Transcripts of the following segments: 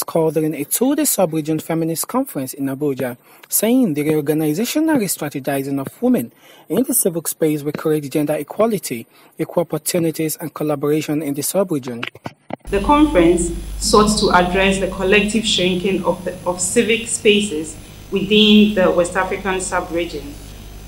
called during a two-day sub-region feminist conference in Abuja, saying the reorganization and re-strategizing of women in the civic space will create gender equality, equal opportunities, and collaboration in the sub-region. The conference sought to address the collective shrinking of civic spaces within the West African sub-region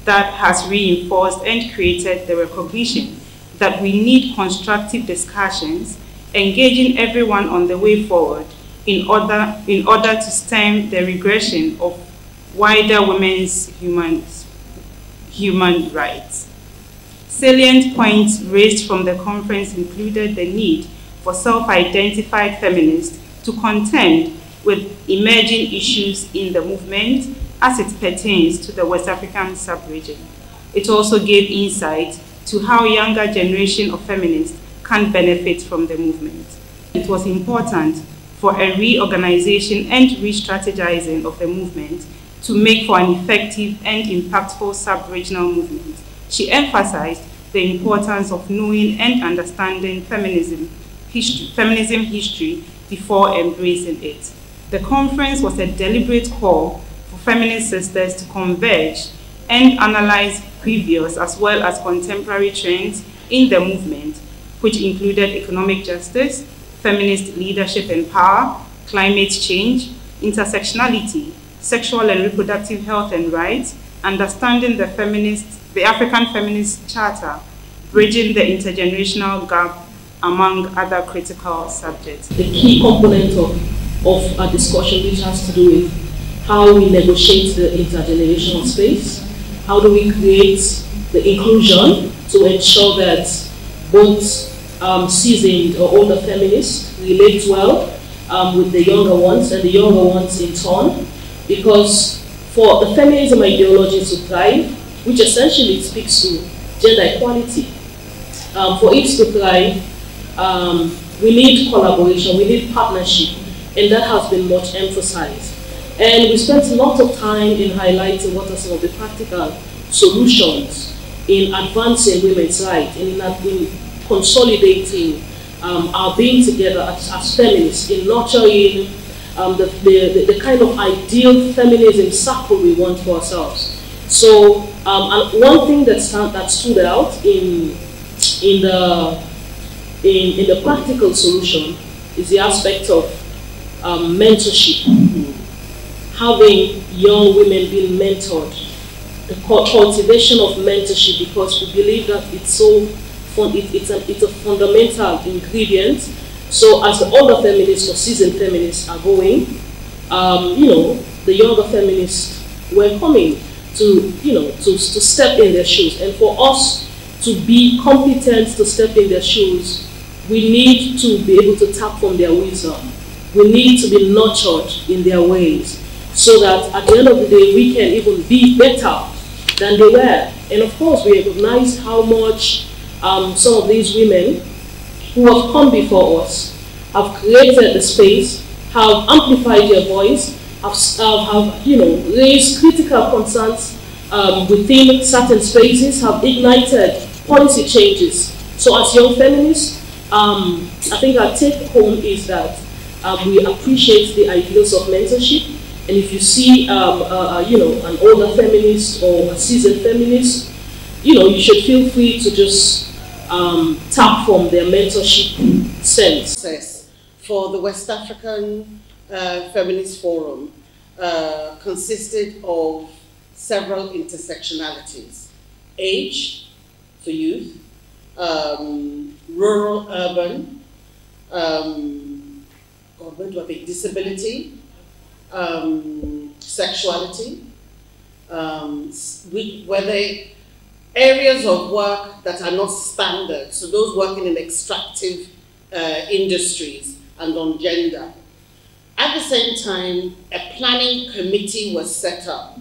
that has reinforced and created the recognition that we need constructive discussions, engaging everyone on the way forward in order to stem the regression of wider women's human rights. Salient points raised from the conference included the need for self-identified feminists to contend with emerging issues in the movement as it pertains to the West African sub-region. It also gave insight to how younger generation of feminists can benefit from the movement. It was important for a reorganization and re-strategizing of the movement to make for an effective and impactful sub-regional movement. She emphasized the importance of knowing and understanding feminism history before embracing it. The conference was a deliberate call for feminist sisters to converge and analyze previous as well as contemporary trends in the movement, which included economic justice, feminist leadership and power, climate change, intersectionality, sexual and reproductive health and rights, understanding the African Feminist Charter, bridging the intergenerational gap, among other critical subjects. The key component of our discussion, which has to do with how we negotiate the intergenerational space, how do we create the inclusion to ensure that both seasoned or older feminists relate well with the younger ones and the younger ones in turn, because for the feminism ideology to thrive, which essentially speaks to gender equality, for it to thrive, we need collaboration, we need partnership, and that has been much emphasized. And we spent a lot of time in highlighting what are some of the practical solutions in advancing women's rights and in consolidating our being together as feminists, in nurturing the kind of ideal feminism circle we want for ourselves. So, and one thing that stood out in the practical solution is the aspect of mentorship, having young women being mentored, the cultivation of mentorship, because we believe that it's a fundamental ingredient. So as the older feminists or seasoned feminists are going, the younger feminists were coming to step in their shoes, and for us to be competent to step in their shoes, we need to be able to tap from their wisdom. We need to be nurtured in their ways, so that at the end of the day, we can even be better than they were. And of course, we recognize how much some of these women who have come before us have created the space, have amplified their voice, have raised critical concerns within certain spaces, have ignited policy changes. So as young feminists, I think our take home is that we appreciate the ideals of mentorship, and if you see an older feminist or a seasoned feminist, you should feel free to just tap from their mentorship sense. For the West African Feminist Forum consisted of several intersectionalities: age for youth, rural, urban, disability, sexuality, were they areas of work that are not standard, so those working in extractive industries and on gender. At the same time, a planning committee was set up,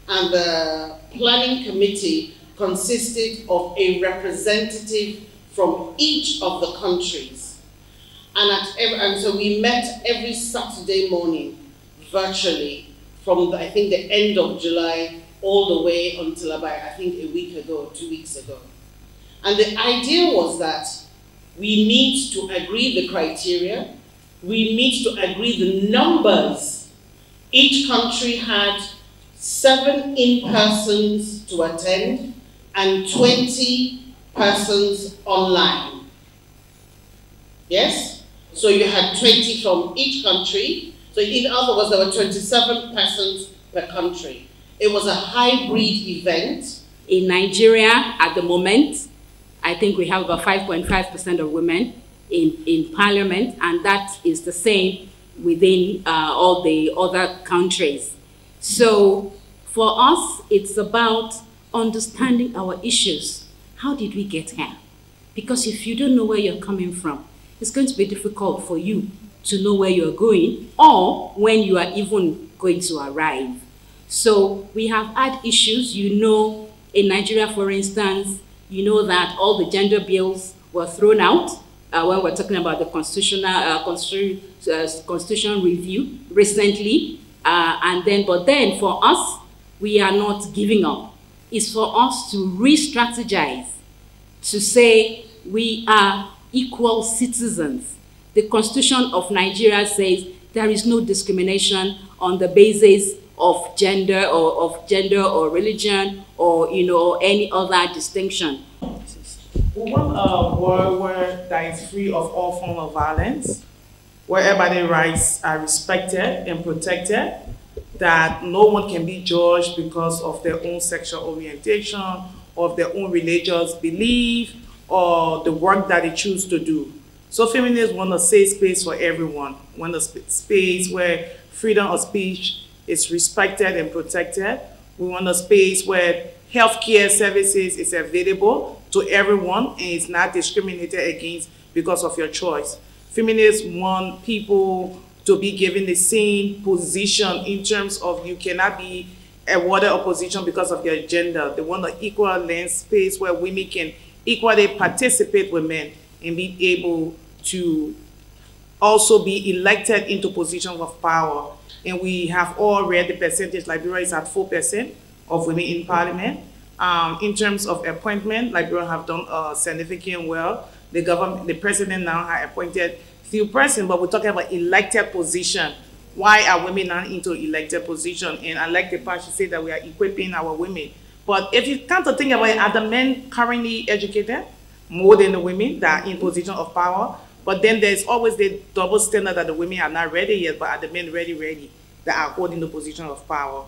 and the planning committee consisted of a representative from each of the countries. And so we met every Saturday morning virtually from I think the end of July all the way until about, I think, a week ago or 2 weeks ago. And the idea was that we need to agree the criteria, we meet to agree the numbers. Each country had 7 in-persons to attend and 20 persons online. Yes? So you had 20 from each country. So in other words, there were 27 persons per country. It was a hybrid event. In Nigeria, at the moment, I think we have about 5.5% of women in parliament, and that is the same within all the other countries. So for us, it's about understanding our issues. How did we get here? Because if you don't know where you're coming from, it's going to be difficult for you to know where you're going or when you are even going to arrive. So we have had issues, you know, in Nigeria, for instance, you know that all the gender bills were thrown out when we're talking about the constitutional review recently. But then for us, we are not giving up. It's for us to re-strategize, to say we are equal citizens. The Constitution of Nigeria says there is no discrimination on the basis of gender or religion or any other distinction. We want a world where that is free of all form of violence, where everybody's rights are respected and protected, that no one can be judged because of their own sexual orientation, or of their own religious belief, or the work that they choose to do. So feminists want a safe space for everyone, want a space where freedom of speech is respected and protected. We want a space where healthcare services is available to everyone and is not discriminated against because of your choice. Feminists want people to be given the same position in terms of you cannot be awarded a position because of your gender. They want an equal land space where women can equally participate with men and be able to also be elected into positions of power. And we have all read the percentage. Liberia is at 4% of women in parliament. In terms of appointment, Liberia have done significant well. The president now has appointed few persons, but we're talking about elected position. Why are women not into elected position? And I like the part she said that we are equipping our women. But if you come to think about it, are the men currently educated more than the women that are in position of power? But then there's always the double standard that the women are not ready yet, but are the men ready, that are holding the position of power?